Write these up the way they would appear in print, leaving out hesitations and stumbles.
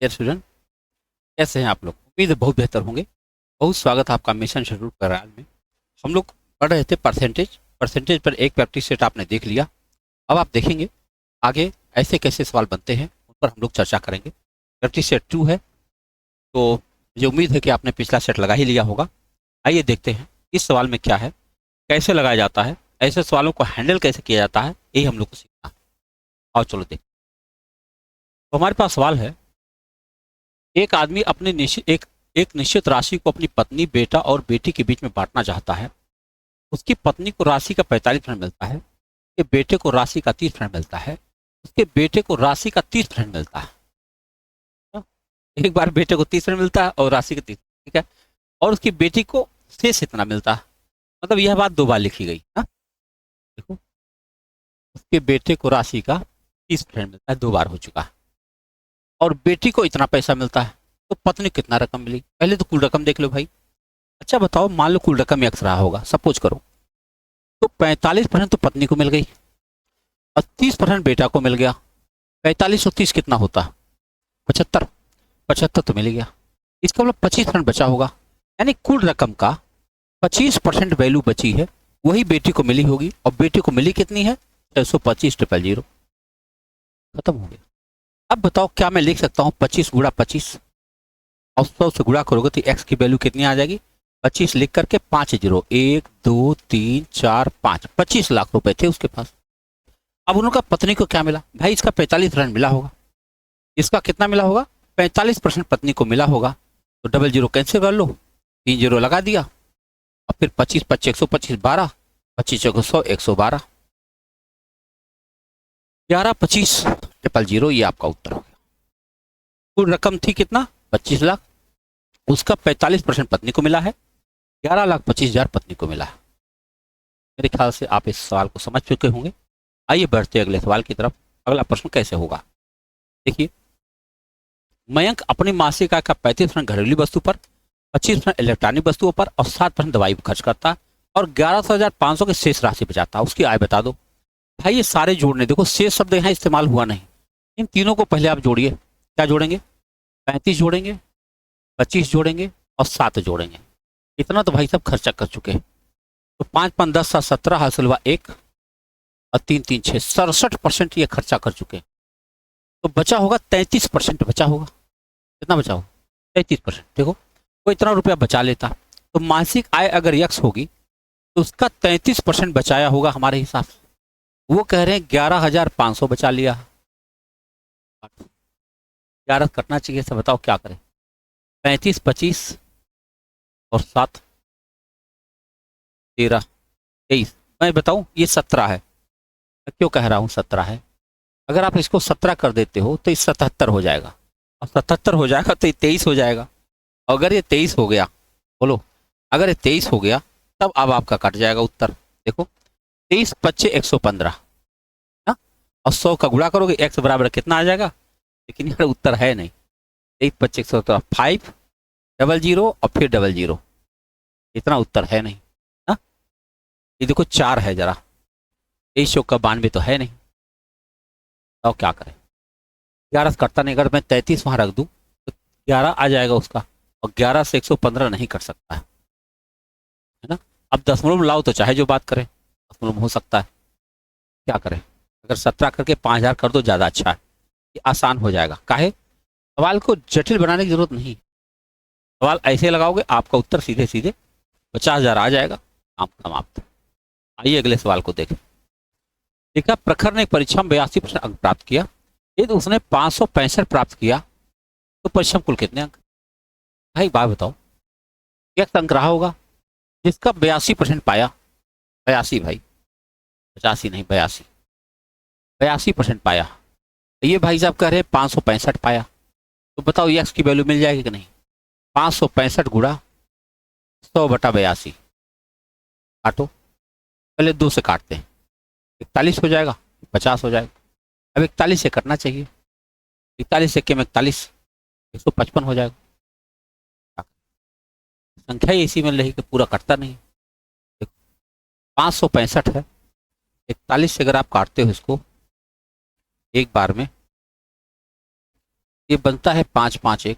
Dear student, कैसे हैं आप लोग? उम्मीद है बहुत बेहतर होंगे। बहुत स्वागत है आपका मिशन शेड्यूल प्रोग्राम में। हम लोग पढ़ रहे थे परसेंटेज। परसेंटेज पर एक प्रैक्टिस सेट आपने देख लिया। अब आप देखेंगे आगे ऐसे कैसे सवाल बनते हैं, उन पर हम लोग चर्चा करेंगे। प्रैक्टिस सेट 2 है, तो मुझे उम्मीद है कि आपने पिछला सेट लगा ही लिया होगा। आइए देखते हैं इस सवाल में क्या है, कैसे लगाया जाता है, ऐसे सवालों को हैंडल कैसे किया जाता है, यही हम लोग को सीखना है। और चलो देख, तो हमारे पास सवाल है। एक आदमी अपने एक निश्चित राशि को अपनी पत्नी, बेटा और बेटी के बीच में बांटना चाहता है। उसकी पत्नी को राशि का 45% मिलता है, उसके बेटे को राशि का 30% मिलता है, उसके बेटे को राशि का 30% मिलता है। हाँ, एक बार बेटे को 30% मिलता है और राशि का 30, ठीक है। और उसकी बेटी को शेष इतना मिलता है। मतलब यह बात दो बार लिखी गई। हाँ, देखो, उसके बेटे को राशि का 30% मिलता है, दो बार हो चुका है। और बेटी को इतना पैसा मिलता है, तो पत्नी को कितना रकम मिली? पहले तो कुल रकम देख लो भाई। अच्छा बताओ, मान लो कुल रकम एक्स रहा होगा, सपोज करो। तो 45% तो पत्नी को मिल गई और 30% बेटा को मिल गया। 45 और 30 कितना होता? 75। 75 तो मिल गया। इसका मतलब 25% बचा होगा। यानी कुल रकम का 25% वैल्यू बची है, वही बेटी को मिली होगी। और बेटी को मिली कितनी है? 625,000। खत्म हो गया। अब बताओ, क्या मैं लिख सकता हूँ 25 गुणा 25 और 100 से गुणा करोगे तो एक्स की वैल्यू कितनी आ जाएगी? 25 लिख करके 5 जीरो, 1 2 3 4 5, 25 लाख रुपए थे उसके पास। अब उनका पत्नी को क्या मिला भाई? इसका 45% मिला होगा। इसका कितना मिला होगा? 45% पत्नी को मिला होगा। तो डबल जीरो कैंसिल कर लो, 3 जीरो लगा दिया। और फिर 25 25 125 12, 25 100 112, 11 25 ट्रिपल जीरो। ये आपका उत्तर हो गया। कुल रकम थी कितना? 25 लाख। उसका 45% पत्नी को मिला है, 11,25,000 पत्नी को मिला है। मेरे ख्याल से आप इस सवाल को समझ चुके होंगे। आइए बढ़ते अगले सवाल की तरफ। अगला प्रश्न कैसे होगा, देखिए। मयंक अपनी मासिक आय का 35% घरेलू वस्तु पर, 25% इलेक्ट्रॉनिक वस्तुओं पर और 7% दवाई पर खर्च करता है और 11,500 की शेष राशि बचाता है। उसकी आय बता दो। भाई ये सारे जोड़ने, देखो शेष शब्द यहाँ इस्तेमाल हुआ नहीं। इन तीनों को पहले आप जोड़िए। क्या जोड़ेंगे? 35 जोड़ेंगे, 25 जोड़ेंगे और 7 जोड़ेंगे। इतना तो भाई साहब खर्चा कर चुके हैं। तो 5 5 10 7 17 हासिल हुआ 1 और 3 3 6 67% ये खर्चा कर चुके हैं। तो बचा होगा 33%। बचा होगा कितना? बचा होगा 33%। देखो, वो इतना रुपया बचा लेता तो मासिक आय अगर यक्स होगी तो उसका 33% बचाया होगा हमारे हिसाब से। वो कह रहे हैं 11,500 बचा लिया। 11 कटना चाहिए, सब बताओ क्या करें? 35 25 और 7 13 23। मैं बताऊं, ये 17 है। मैं क्यों कह रहा हूं 17 है? अगर आप इसको 17 कर देते हो तो ये 77 हो जाएगा। और 77 हो जाएगा तो ये 23 हो जाएगा। अगर ये 23 हो गया, बोलो, अगर ये 23 हो गया तब अब आपका कट जाएगा उत्तर। देखो, 23 25 115 ना, और 100 का गुणा करोगे एक्स बराबर कितना आ जाएगा? लेकिन यार उत्तर है नहीं। 23 25 115, 5 डबल जीरो और फिर डबल जीरो, इतना उत्तर है नहीं ना। ये देखो 4 है, जरा 23 का 92 तो है नहीं। तो क्या करें? 11 से कटता नहीं। अगर मैं 33 वहां रख दूं तो 11 आ जाएगा उसका। और 11 से 115 नहीं कट सकता है ना। अब दशमलव में लाओ तो चाहे जो बात करें, दशमलव में हो सकता है। क्या करें? अगर 17 करके 5,000 कर दो, ज्यादा अच्छा है। ये आसान हो जाएगा। काहे? सवाल को जटिल बनाने की जरूरत नहीं। सवाल ऐसे लगाओगे, आपका उत्तर सीधे सीधे 50,000 आ जाएगा। काम समाप्त। आइए अगले सवाल को देखें। देखा, प्रखर ने परीक्षा में 82% अंक प्राप्त किया। यदि उसने 565 प्राप्त किया तो परीक्षा में कुल कितने अंक? भाई बात बताओ, एक अंक रहा होगा जिसका 82% पाया। 82 भाई, 85 नहीं, 82। 82% पाया। ये भाई साहब कह रहे हैं 565 पाया। तो बताओ यक्स की वैल्यू मिल जाएगी कि नहीं? 565 गुणा 100/82 काटो। पहले 2 से काटते हैं, 41 हो जाएगा, 50 हो जाएगा। अब 41 से कटना चाहिए। 41 से केम 41, 155 हो जाएगा। संख्या ही ऐसी मिल रही कि पूरा कटता नहीं। 565 है, 41 से अगर आप काटते हो इसको एक बार में ये बनता है 5 5 1।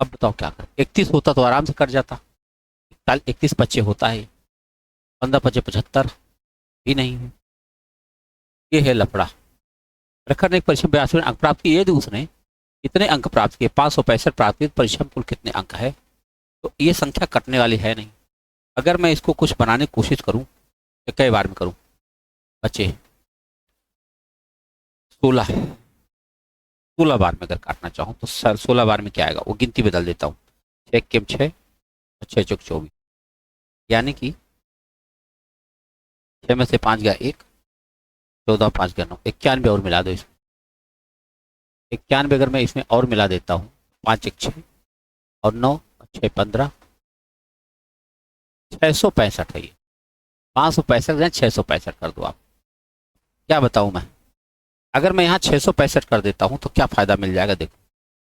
अब बताओ क्या करें, 31 होता तो आराम से कट जाता, 31 बच्चे होता है, 15 बच्चे 75 भी नहीं है। ये है लफड़ा। प्रखर ने एक परीक्षा में 82 अंक प्राप्त किए, यदि उसने इतने अंक प्राप्त किए, 565 प्राप्त किए, परीक्षा में कुल कितने अंक है? तो ये संख्या कटने वाली है नहीं। अगर मैं इसको कुछ बनाने की कोशिश करूं तो कई बार में करूं, बच्चे 16 बार में अगर काटना चाहूं तो 16 बार में क्या आएगा, वो गिनती बदल देता हूँ। 6 केम 6 और 6 चौक 24, यानी कि 6 में से 5 गया 1, 14 5 गया 9, 91 और मिला दो इसमें। 91 अगर मैं इसमें और मिला देता हूँ, 5 1 6 और 9 6 15, 665 है ये। 565 या 665 कर दो आप, क्या बताऊं मैं। अगर मैं यहाँ 665 कर देता हूँ तो क्या फायदा मिल जाएगा, देखो।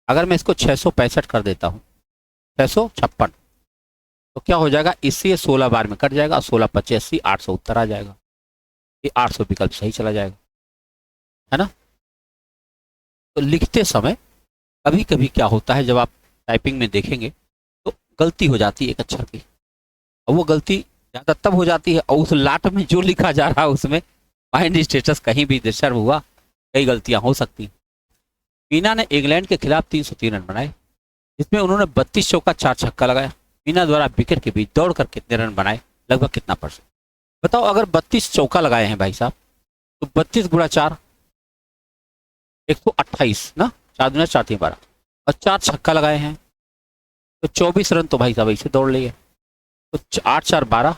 अगर मैं इसको 665 कर देता हूँ, 656, तो क्या हो जाएगा, इससे ये 16 बार में कट जाएगा, 16 25 80, 800 उत्तर आ जाएगा। ये 800 विकल्प सही चला जाएगा, है ना। तो लिखते समय कभी कभी क्या होता है, जब आप टाइपिंग में देखेंगे तो गलती हो जाती है एक अक्षर की, और वो गलती ज्यादा तब हो जाती है, और उस लाट में जो लिखा जा रहा है उसमें माइंड स्टेटस कहीं भी डिस्टर्ब हुआ, कई गलतियां हो सकती। मीना ने इंग्लैंड के खिलाफ 303 रन बनाए, जिसमें उन्होंने 32 चौका 4 छक्का लगाया। मीना द्वारा विकेट के बीच दौड़कर कितने रन बनाए, लगभग कितना %? बताओ, अगर 32 चौका लगाए हैं भाई साहब, तो 32 गुणा 4 128 ना, 4 दूना 4 3 12, और 4 छक्का लगाए हैं तो 24 रन तो भाई साहब ऐसे दौड़ लिए। तो 8 4 12,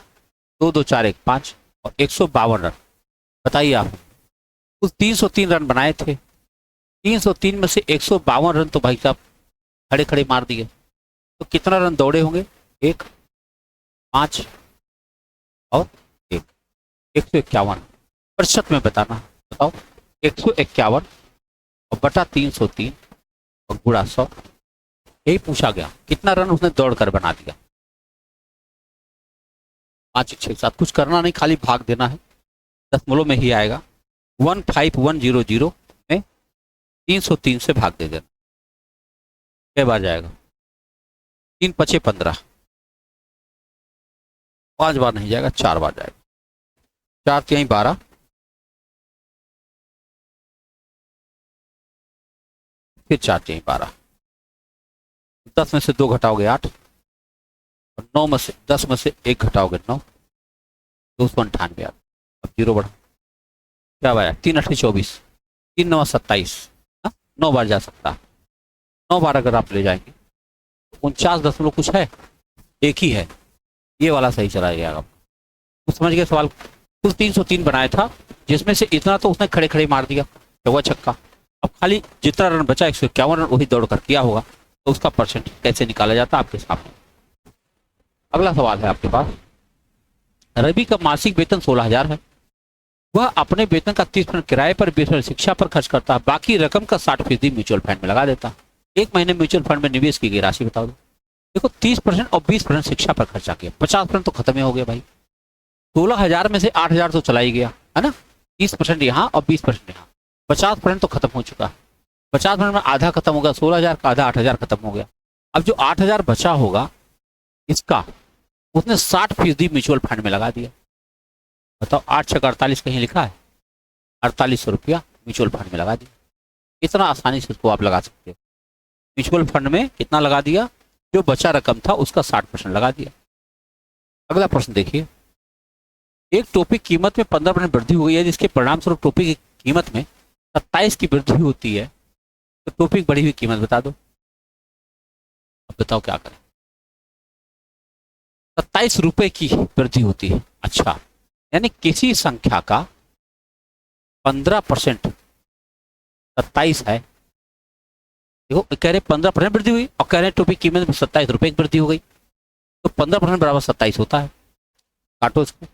2 2 4 1 5 और 152 रन। बताइए आप, उस 303 रन बनाए थे, 303 में से 152 रन तो भाई साहब खड़े खड़े मार दिए, तो कितना रन दौड़े होंगे? 1 5 और 1, 151। प्रतिशत में बताना, बताओ। 151 और बटा 303 और गुणा 100, यही पूछा गया, कितना रन उसने दौड़कर बना दिया। 5 6 7, कुछ करना नहीं, खाली भाग देना है, दशमलव में ही आएगा। 15100 में 303 से भाग दे देना, कै बार जाएगा? 3 5 15, 5 बार नहीं जाएगा, 4 बार जाएगा। 4 3 12, फिर 4 3 12, 10 में से 2 घटाओगे 8, और 9 में से 10 में से 1 घटाओगे 9, 298। अब जीरो बढ़ा, क्या आया? 3 8 24, 3 9 27, 9 बार जा सकता है। 9 बार अगर आप ले जाएंगे तो 49 दशमलव कुछ है, एक ही है, ये वाला सही चला गया। आप समझ गए सवाल। कुल 303 बनाया था, जिसमें से इतना तो उसने खड़े खड़े मार दिया, चौका छक्का। अब खाली जितना रन बचा 151 रन वही दौड़ कर किया होगा, तो उसका परसेंट कैसे निकाला जाता है आपके सामने। अगला सवाल है आपके पास, रवि का मासिक वेतन 16,000 है। वह अपने वेतन का 30% किराए पर, 20% शिक्षा पर खर्च करता है, बाकी रकम का 60% म्यूचुअल फंड में लगा देता है। एक महीने म्यूचुअल फंड में निवेश की गई राशि बता दो। देखो, 30% और 20% शिक्षा पर खर्चा किया, 50% तो खत्म ही हो गया भाई। 16,000 में से 8,000 तो चला ही गया, है ना। 30% यहाँ और 20% यहाँ, 50% तो खत्म हो चुका है। 50% में आधा खत्म होगा, 16,000 का आधा 8,000 खत्म हो गया। अब जो 8,000 बचा होगा इसका, उसने 60% म्यूचुअल फंड में लगा दिया। बताओ, 8 6 48 कहीं लिखा है? 4800 रुपया म्यूचुअल फंड में लगा दिया। इतना आसानी से इसको आप लगा सकते हो। म्यूचुअल फंड में कितना लगा दिया? जो बचा रकम था उसका 60% लगा दिया। अगला प्रश्न देखिए, एक टोपी की कीमत में 15% वृद्धि हो गई है, जिसके परिणाम स्वरूप टोपी की कीमत में 27 की वृद्धि होती है, तो टोपी की बढ़ी हुई कीमत बता दो। अब बताओ क्या करें। 27 रुपए की वृद्धि होती है, अच्छा, यानी किसी संख्या का 15% 27 है। देखो, कह रहे 15% वृद्धि हुई और कह रहे टोपी की कीमत में 27 रुपए की वृद्धि हो गई, तो 15% बराबर 27 होता है। काटो इसको,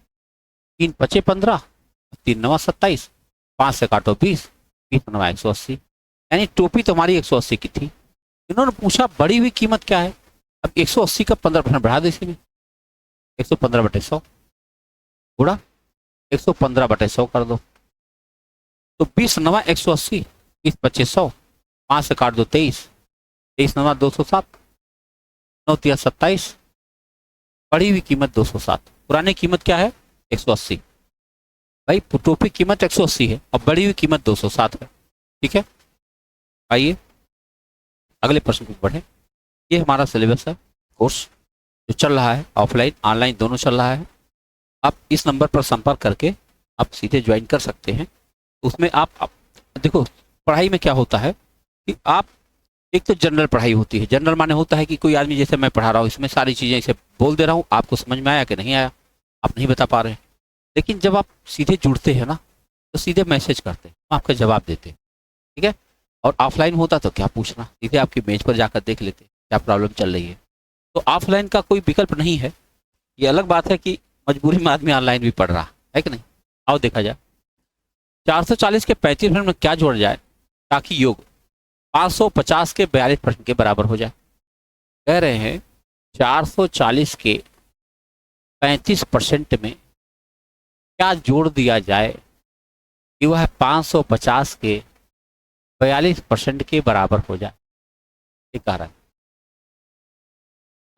3 5 15, 3 9 27, 5 से काटो 20, 20 9 180, यानी टोपी तुम्हारी 180 की थी। इन्होंने पूछा बड़ी हुई कीमत क्या है। अब 180 का 15% बढ़ा दो, इसी में 115/100 गुणा 115/100 कर दो, तो 20 9 180, 20 25 100, 5 से काट दो 23, 23 नवा 207, 9 तिया 27, बढ़ी हुई कीमत 207, पुरानी कीमत क्या है 180। भाई टोपी कीमत 180 है और बढ़ी हुई कीमत 207 है। ठीक है, आइए अगले प्रश्न को बढ़े। ये हमारा सिलेबस है, कोर्स जो चल रहा है, ऑफलाइन ऑनलाइन दोनों चल रहा है। आप इस नंबर पर संपर्क करके आप सीधे ज्वाइन कर सकते हैं। उसमें आप देखो पढ़ाई में क्या होता है कि आप एक तो जनरल पढ़ाई होती है। जनरल माने होता है कि कोई आदमी जैसे मैं पढ़ा रहा हूँ इसमें सारी चीज़ें इसे बोल दे रहा हूँ, आपको समझ में आया कि नहीं आया आप नहीं बता पा रहे हैं। लेकिन जब आप सीधे जुड़ते हैं ना तो सीधे मैसेज करते हैं, हम आपका जवाब देते हैं। ठीक है, और ऑफलाइन होता तो क्या पूछना, सीधे आपकी मेज पर जाकर देख लेते क्या प्रॉब्लम चल रही है। तो ऑफलाइन का कोई विकल्प नहीं है। ये अलग बात है कि मजबूरी में आदमी ऑनलाइन भी पढ़ रहा है कि नहीं। आओ देखा जाए 440 के 35 प्रश्न में क्या जोड़ा जाए ताकि योग 550 के 42 प्रश्न के बराबर हो जाए। कह रहे हैं 440 के 35% में क्या जोड़ दिया जाए कि वह 550 के 42% के बराबर हो जाए। ये कह रहा है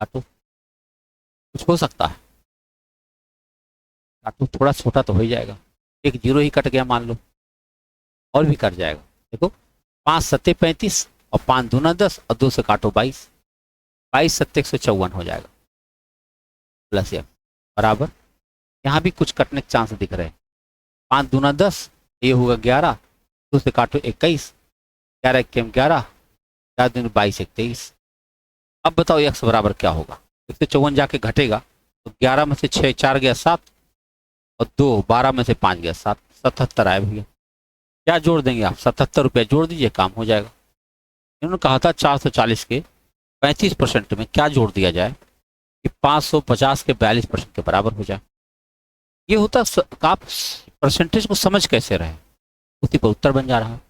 काटो, कुछ हो सकता है, काटो थोड़ा छोटा तो हो ही जाएगा, एक जीरो ही कट गया मान लो, और भी कट जाएगा। देखो 5 सत्ते 35 और 5 दूना 10 और 2 से काटो 22, 22 सत्ते 154 हो जाएगा प्लस एम बराबर। यहाँ भी कुछ कटने के चांस दिख रहे हैं। 5 दूना 10, ये होगा 11, 2 से काटो 21, 11 1 11, 4 दूना 22 23। अब बताओ x बराबर क्या होगा। 154 जाके घटेगा तो 11 में से 6 4 गया 7 और 2 12 में से 5 गया 7, 77 आए भैया। क्या जोड़ देंगे आप, 77 रुपया जोड़ दीजिए, काम हो जाएगा। इन्होंने कहा था 440 के 35% में क्या जोड़ दिया जाए कि 550 के 42% के बराबर हो जाए। ये होता आप परसेंटेज को समझ कैसे रहे, उसी पर उत्तर बन जा रहा है।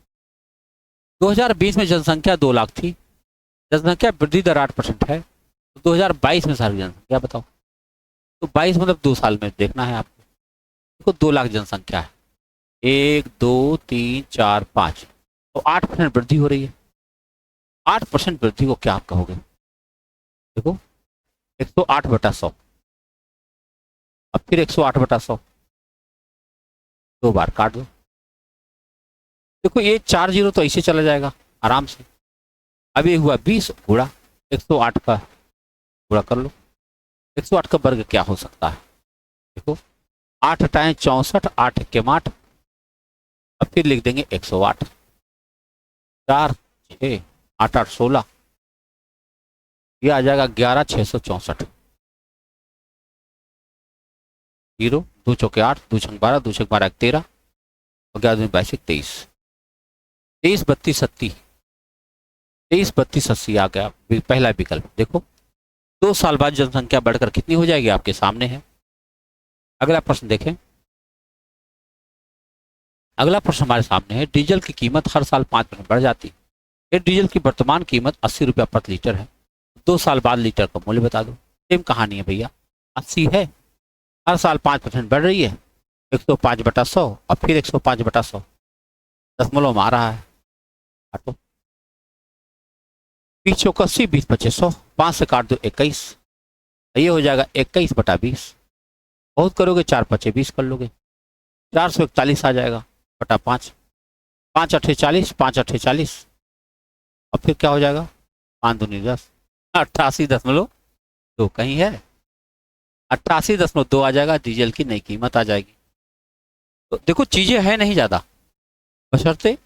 2020 में जनसंख्या 2 लाख थी, जनसंख्या वृद्धि दर 8% है, तो 2022 में सारी जनसंख्या बताओ। तो 22 मतलब 2 साल में देखना है आपको। देखो 2 लाख जनसंख्या है, 1 2 3 4 5, तो 8% वृद्धि हो रही है। 8% वृद्धि को क्या आप कहोगे। देखो 108/100, अब फिर 108/100, 2 बार काट दो। देखो ये 4 जीरो तो ऐसे चला जाएगा आराम से। अब ये हुआ 20 गुणा 108 का गुणा कर लो। 108 का वर्ग क्या हो सकता है। देखो 8 टाइम 64, 8 के 8, अब फिर लिख देंगे 108, 4 6 8 8 16, ये आ जाएगा 11 664, 0 2 चौके 8, 2 छंग 12, 2 छंग 12 13 और 11 22 23, 23 32 80, 23 32 80 आ गया पहला विकल्प। देखो 2 साल बाद जनसंख्या बढ़कर कितनी हो जाएगी आपके सामने है। अगला प्रश्न देखें। अगला प्रश्न हमारे सामने है, डीजल की कीमत हर साल 5% बढ़ जाती है। डीजल की वर्तमान कीमत 80 रुपया प्रति लीटर है, 2 साल बाद लीटर का मूल्य बता दो। सेम कहानी है भैया, 80 है, हर साल 5% बढ़ रही है, 105/100 और फिर 105/100, दशमलव में आ रहा है। काटो 20 चौका 80, 20 पच्चीस 100, 5 से काट दो 21, ये हो जाएगा 21/20। बहुत करोगे 4 पचे 20 कर लोगे, 441 आ जाएगा बटा 5, 5 अठे 40, 5 अठे 40 और फिर क्या हो जाएगा 5 दूनी 10, 88.2 कहीं है, 88.2 आ जाएगा। डीजल की नई कीमत आ जाएगी। तो देखो चीजें है नहीं ज्यादा, बशर्ते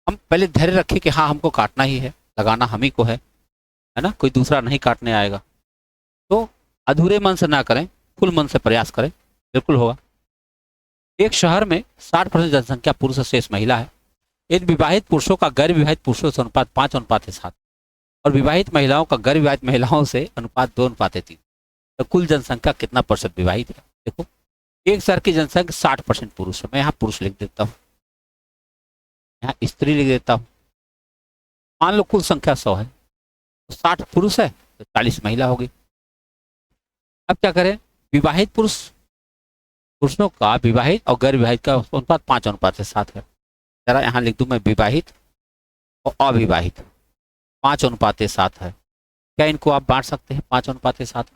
हम पहले धैर्य रखें कि हाँ हमको काटना ही है, लगाना हम ही को है ना, कोई दूसरा नहीं काटने आएगा। तो अधूरे मन से ना करें, फुल मन से प्रयास करें, बिल्कुल होगा। एक शहर में 60% जनसंख्या पुरुष शेष महिला है। इन विवाहित पुरुषों का गैर विवाहित पुरुषों से अनुपात 5:7 और विवाहित महिलाओं का गैर विवाहित महिलाओं से अनुपात 2:3। तो कुल जनसंख्या कितना % विवाहित है। देखो एक शहर की जनसंख्या 60% पुरुष है, मैं यहाँ पुरुष लिख देता हूँ, यहाँ स्त्री लिख देता हूँ। मान लो कुल संख्या 100 है, तो 60 पुरुष है तो 40 महिला होगी। अब क्या करें, विवाहित पुरुषों का विवाहित और गैर विवाहित का अनुपात 5:7 है। जरा यहाँ लिख दूं मैं विवाहित और अविवाहित 5:7 है। क्या इनको आप बांट सकते हैं 5:7?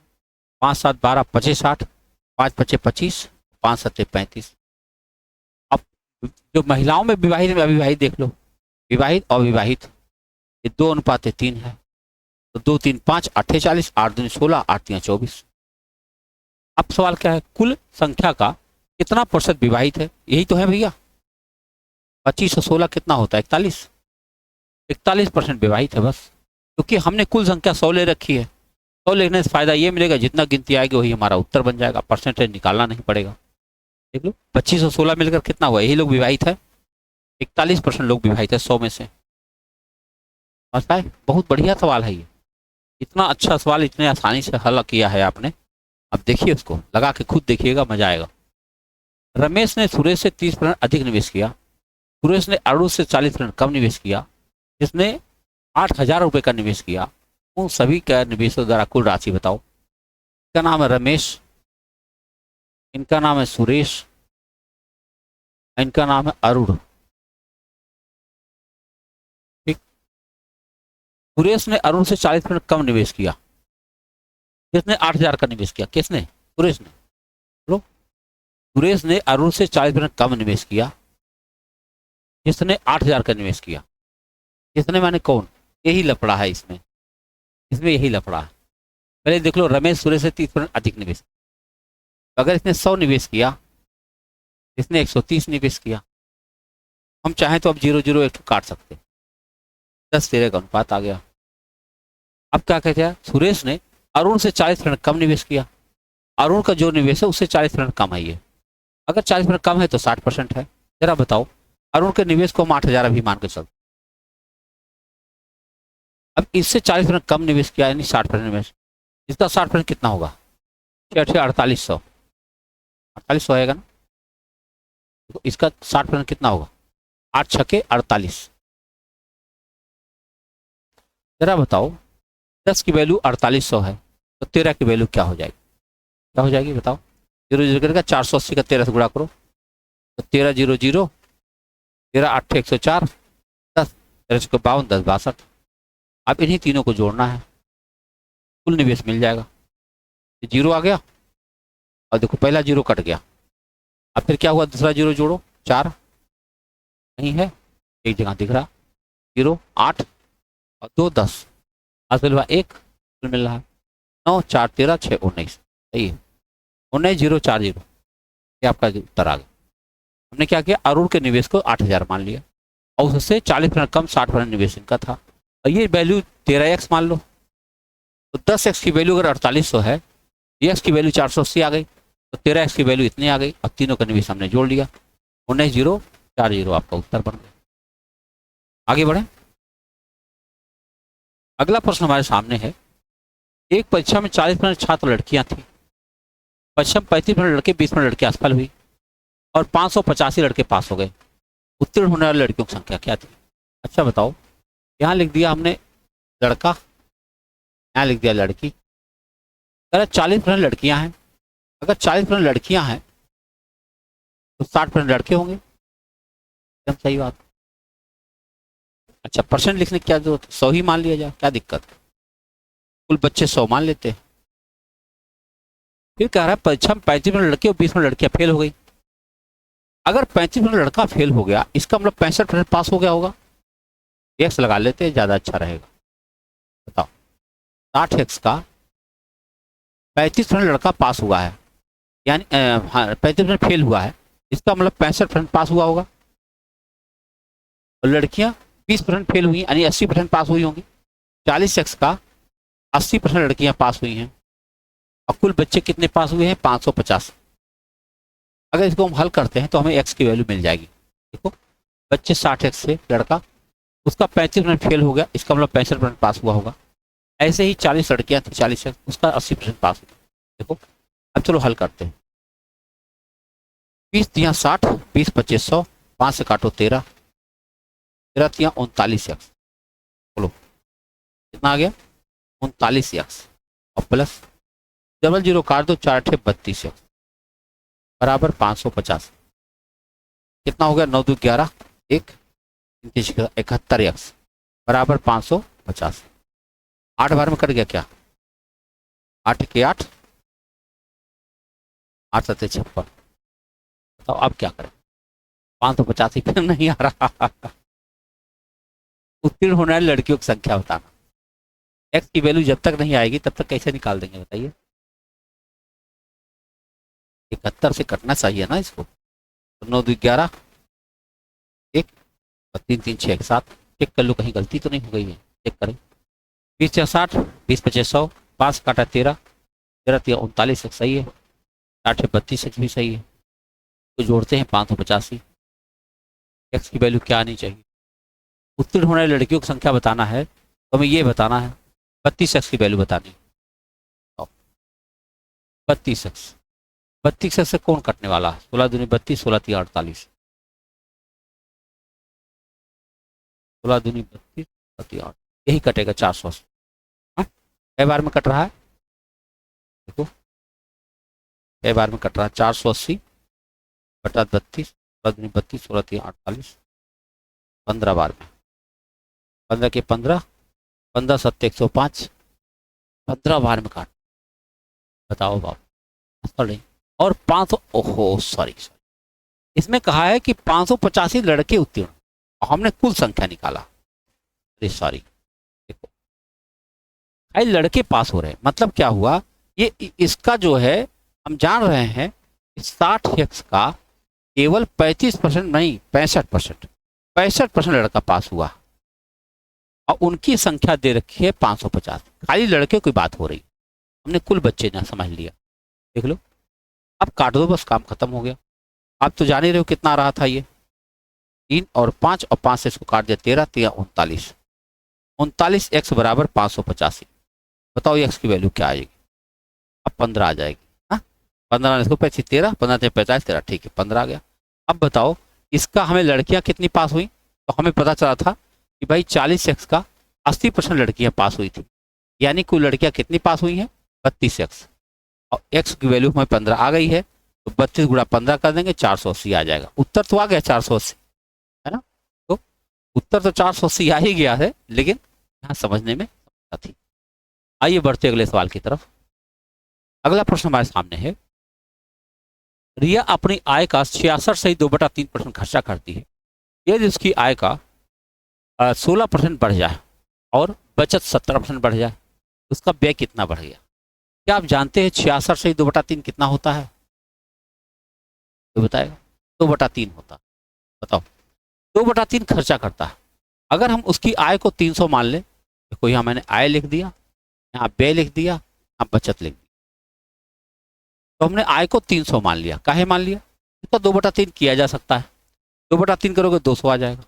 5×7 = 12, 25×8, 5×5 = 25, 5×7 = 35। अब जो महिलाओं में विवाहित में अविवाहित देख लो, विवाहित अविवाहित, ये 2:3 है। तो 2 3 5 8 40, 8 दूनी 16, 8 3 24। अब सवाल क्या है, कुल संख्या का कितना प्रतिशत विवाहित है? यही तो है भैया। 25 और 16 कितना होता है? 41। 41% विवाहित है बस, क्योंकि हमने कुल संख्या 100 ले रखी है। 100 लेने से फायदा ये मिलेगा, जितना गिनती आएगी वही हमारा उत्तर बन जाएगा, परसेंटेज निकालना नहीं पड़ेगा। देख लो 25 और 16 मिलकर कितना हुआ? यही लोग विवाहित है। 41% लोग विवाहित है 100 में से। समझ पाए? बहुत बढ़िया सवाल है ये। इतना अच्छा सवाल इतने आसानी से हल किया है आपने। अब देखिए उसको लगा के खुद देखिएगा, मजा आएगा। रमेश ने सुरेश से 30% अधिक निवेश किया। सुरेश ने अरुण से 40% कम निवेश किया। जिसने 8,000 रुपये का निवेश किया, उन सभी का निवेशों द्वारा कुल राशि बताओ। इनका नाम है रमेश, इनका नाम है सुरेश, इनका नाम है अरुण। ठीक, सुरेश ने अरुण से 40% कम निवेश किया। किसने? 8,000 का निवेश किया। किसने? सुरेश ने। बोलो। सुरेश ने अरुण से 40% कम निवेश किया। जिसने 8,000 का निवेश किया। किसने माने कौन? यही लफड़ा है इसमें, यही लफड़ा है। पहले देख लो, रमेश सुरेश से 30% अधिक निवेश। अगर इसने 100 निवेश किया, इसने 130 निवेश किया। हम चाहें तो अब 0 0 1 काट सकते, 10-13 का अनुपात आ गया। अब क्या कहते हैं, सुरेश ने अरुण से 40% कम निवेश किया। अरुण का जो निवेश है उससे 40% कम है ये। अगर 40% कम है तो 60% है। जरा बताओ, अरुण के निवेश को हम 8,000 अभी मान के चलते। अब इससे 40% कम निवेश किया, यानी 60% निवेश। इसका 60% कितना होगा? 4800 आएगा ना। तो इसका 60% कितना होगा? 8 छके 48। जरा बताओ, 10 की वैल्यू 4800 है, तो 13 की वैल्यू क्या हो जाएगी? क्या हो जाएगी बताओ? 0 0 करेगा, 480 का 13 से गुणा करो, तो 13 0 0, 13 8 104, 10 13 52, 10 62। अब इन्हीं तीनों को जोड़ना है, कुल निवेश मिल जाएगा। ये 0 आ गया, और देखो पहला 0 कट गया। अब फिर क्या हुआ? दूसरा 0 जोड़ो, 4 नहीं है, एक जगह दिख रहा, 0 8 और 2 10। हासिल हुआ 1, मिल रहा है 9 4 13 6 19। सही है, 19 0 4 0। ये आपका उत्तर आ गया। हमने क्या किया, अरुण के निवेश को 8,000 मान लिया, और उससे 40% कम 60% निवेश इनका था। और ये वैल्यू 13x मान लो, तो 10x की वैल्यू अगर 4800 है, x की वैल्यू 480 आ गई, तो 13x की वैल्यू इतनी आ गई। और तीनों का निवेश हमने जोड़ लिया, 19 0 4 0 आपका उत्तर बन गया। आगे बढ़े, अगला प्रश्न हमारे सामने है। एक परीक्षा में 40% छात्र लड़कियां थी। परीक्षा में 35% लड़के, 20% लड़कियां असफल हुई, और 585 लड़के पास हो गए। उत्तीर्ण होने वाली लड़कियों की संख्या क्या थी? अच्छा बताओ, यहाँ लिख दिया हमने लड़का, यहाँ लिख दिया लड़की। अगर 40% लड़कियां हैं, अगर 40% लड़कियां हैं तो 60% लड़के होंगे। एकदम सही बात। अच्छा, परसेंट लिखने की क्या जरूरत है? 100 ही मान लिया जाए, क्या दिक्कत है? कुल बच्चे 100 मान लेते हैं। फिर कह रहा है परीक्षा में 35% लड़के और 20% लड़कियां फेल हो गई। अगर 35% लड़का फेल हो गया, इसका मतलब 65% पास हो गया होगा। एक्स लगा लेते हैं, ज्यादा अच्छा रहेगा। बताओ, 60x का 35% लड़का पास हुआ है, यानी 35% फेल हुआ है, इसका मतलब 65% पास हुआ होगा। और लड़कियां 20% फेल हुई, यानी 80% पास हुई होंगी। 40x का 80% लड़कियां पास हुई हैं, और कुल बच्चे कितने पास हुए हैं? 550। अगर इसको हम हल करते हैं तो हमें x की वैल्यू मिल जाएगी। देखो, बच्चे 60x से लड़का, उसका 35% फेल हो गया, इसका मतलब 65% पास हुआ होगा। ऐसे ही 40 लड़कियां थी, 40x, उसका 80% पास हुआ। देखो, अब चलो हल करते हैं। 20 तिया 60, 20 25 100, 5 से काटो 13, 13 तिया 39x। बोलो कितना आ गया? 39x, और प्लस 00 काट दो, 4 8 32x बराबर 550। कितना हो गया? 9 2 11, 1 71x। बराबर 585। 8 बार में कट गया क्या? 8 के 8, 8 सत्ते 56। बताओ अब क्या करें? 585 फिर नहीं आ रहा। उत्तीर्ण होने वाली लड़कियों की संख्या बताना। एक्स की वैल्यू जब तक नहीं आएगी तब तक कैसे निकाल देंगे बताइए? 71 से कटना चाहिए ना इसको। तो 9 2 11, 1 और 3 3 6 7। चेक कर लो कहीं गलती तो नहीं हो गई है, चेक करें। 20 या 60, 20 25 100, 5 काटा 13, 13 3 39 सही है। 8 32 भी सही है। तो जोड़ते हैं 585। एक्स की वैल्यू क्या आनी चाहिए? उत्तीर्ण होने वाली लड़कियों की संख्या बताना है तो हमें ये बताना है 32 एक्स की वैल्यू बतानी है। 32 एक्स, 32 एक्स से कौन कटने वाला है? 16 दूनी 32, 16 3 48, 16 दूनी 32, 16 यही कटेगा 480। हाँ, कई बार में कट रहा है देखो, कई बार में कट रहा है। 480 बटा 32, 16 दूनी 32, 16 3 48, 15 बार में। 15 के 15, 15 7 105, 15 बार में काट। बताओ बाप सॉरी। और 500, ओहो सॉरी, इसमें कहा है कि 585 लड़के उत्तीर्ण और हमने कुल संख्या निकाला। अरे सॉरी, देखो भाई लड़के पास हो रहे हैं मतलब क्या हुआ? ये इसका जो है हम जान रहे हैं 60 एक्स का केवल 35% नहीं 65%, 65% लड़का पास हुआ और उनकी संख्या दे रखी है 550। खाली लड़के की बात हो रही, हमने कुल बच्चे ना समझ लिया। देख लो अब काट दो, बस काम खत्म हो गया। आप तो जान ही रहे हो कितना आ रहा था ये 3 और 5 और 5 से इसको काट दिया 13 3 39, 39 एक्स बराबर 585। बताओ एक्स की वैल्यू क्या आएगी? अब 15 आ जाएगी। हाँ 15 इसको 35 13, 15 से 45 13, ठीक है 15 आ गया। अब बताओ इसका हमें लड़कियां कितनी पास हुई? तो हमें पता चला था कि भाई 40 एक्स का 80% लड़कियां पास हुई थी, यानी कुल लड़कियां कितनी पास हुई हैं? 32 एक्स। और एक्स की वैल्यू हमें 15 आ गई है तो 32 गुणा 15 कर देंगे 480 आ जाएगा। उत्तर तो आ गया 480, है ना? तो उत्तर तो 480 आ ही गया है, लेकिन यहाँ समझने में समस्या थी। आइए बढ़ते अगले सवाल की तरफ। अगला प्रश्न हमारे सामने है, रिया अपनी आय का 66 से 2/3% खर्चा करती है। यदि उसकी आय का 16% बढ़ जाए और बचत 17% बढ़ जाए, उसका व्यय कितना बढ़ गया? क्या आप जानते हैं 66 से 2/3 कितना होता है? तो बताएगा 2/3 होता है। बताओ 2/3 खर्चा करता है। अगर हम उसकी आय को 300 मान लें, देखो यहाँ मैंने आय लिख दिया, यहाँ व्यय लिख दिया, यहाँ बचत लिख दी। तो हमने आय को 300 मान लिया, काहे मान लिया? इसका 2/3 किया जा सकता है। 2/3 करोगे 200 आ जाएगा,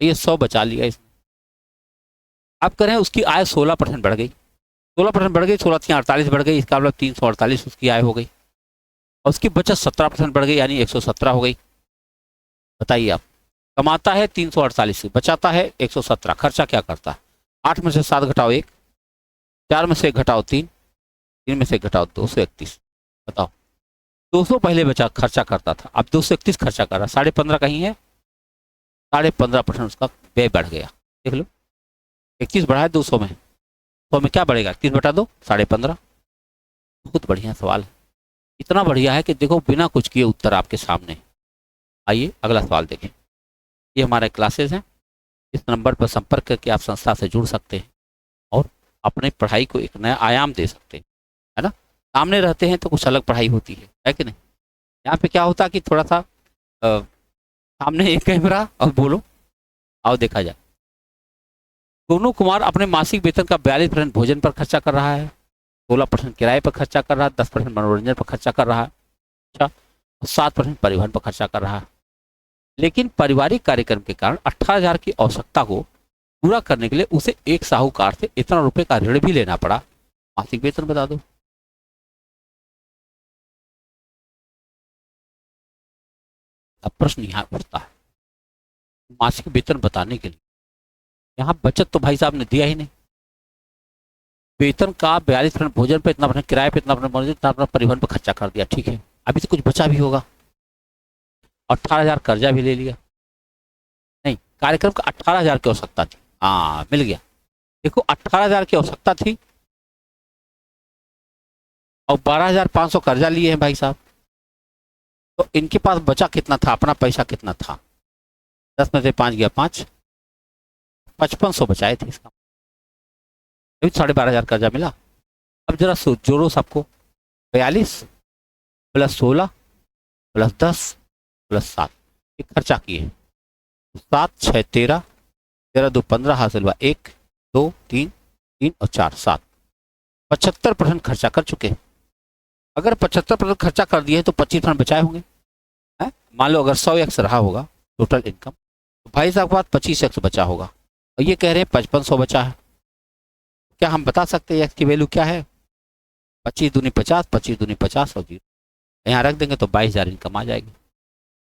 ये 100 बचा लिया इसने। अब करें उसकी आय 16% बढ़ गई, 16% बढ़ गई, 16 3 48 बढ़ गई, इसका मतलब 348 उसकी आय हो गई। और उसकी बचत 17% बढ़ गई, यानी 117 हो गई। बताइए आप, कमाता है 348, बचाता है 117, खर्चा क्या करता है? 8 में से 7 घटाओ 1, 4 में से 1 घटाओ 3, 3 में से 1 घटाओ 231। बताओ 200 पहले बचा खर्चा करता था, अब 231 खर्चा कर रहा, 15.5 कहीं है, 15.5% उसका व्यय बढ़ गया। देख लो 21 बढ़ा है 200 में, तो हमें क्या बढ़ेगा? 31 बटा 2 15.5। बहुत बढ़िया सवाल है, इतना बढ़िया है कि देखो बिना कुछ किए उत्तर आपके सामने। आइए अगला सवाल देखें। ये हमारे क्लासेस हैं, इस नंबर पर संपर्क करके आप संस्था से जुड़ सकते हैं और अपने पढ़ाई को एक नया आयाम दे सकते हैं, है ना? सामने रहते हैं तो कुछ अलग पढ़ाई होती है कि नहीं? यहाँ पे क्या होता है कि थोड़ा सा सामने एक कैमरा और बोलो, आओ देखा जाए। सोनू कुमार अपने मासिक वेतन का 42% भोजन पर खर्चा कर रहा है, 16% किराए पर खर्चा कर रहा है, 10% मनोरंजन पर खर्चा कर रहा है, अच्छा, 7% परिवहन पर खर्चा कर रहा है। लेकिन पारिवारिक कार्यक्रम के कारण 18,000 की आवश्यकता को पूरा करने के लिए उसे एक साहूकार से इतना रुपए का ऋण भी लेना पड़ा। मासिक वेतन बता दो। अब प्रश्न यहाँ उठता है, मासिक वेतन बताने के लिए यहाँ बचत तो भाई साहब ने दिया ही नहीं। वेतन का 42% भोजन पे, इतना परसेंट किराए पे, इतना परसेंट मनोरंजन, इतना परसेंट परिवहन पर खर्चा कर दिया, ठीक है। अभी तो कुछ बचा भी होगा, 18,000 कर्जा भी ले लिया। नहीं, कार्यक्रम का 18,000 की आवश्यकता थी, हाँ मिल गया। देखो 18,000 की आवश्यकता थी और 12,500 कर्जा लिए हैं भाई साहब। तो इनके पास बचा कितना था, अपना पैसा कितना था? 10 में से 5 गया 5, 5500 बचाए थे इसका, 12,500 कर्जा मिला। अब जरा जोड़ो सबको, 42 प्लस 16 प्लस 10 प्लस 7, ये खर्चा किए। 7 6 13, 13 2 15 हासिल हुआ 1 2 3 3 और 4 7, 75% खर्चा कर चुके। अगर 75% खर्चा कर दिए तो 25% बचाए होंगे। मान लो अगर 100x रहा होगा टोटल इनकम, तो भाई साहब के पास 25x बचा होगा और ये कह रहे हैं 5500 बचा है। क्या हम बता सकते हैं एक्स की वैल्यू क्या है? 25 दूनी 50, 25 दूनी 50 और 0 यहाँ रख देंगे तो 22,000 इनकम आ जाएगी।